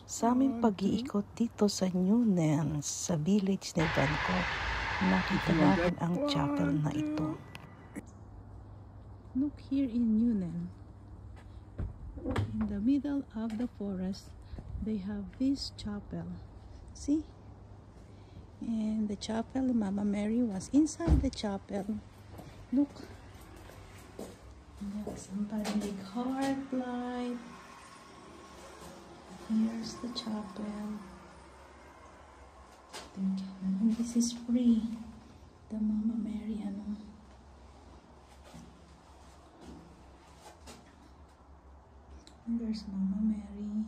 Sa aming pag-iikot dito sa Newlands, sa village ni Bangkok, nakita natin ang chapel na ito. Look here in Newlands. In the middle of the forest, they have this chapel. See? And the chapel, Mama Mary was inside the chapel. Look. Look, somebody make heart light. Here's the chapel. And this is free. The Mama Mary, ano. And there's Mama Mary.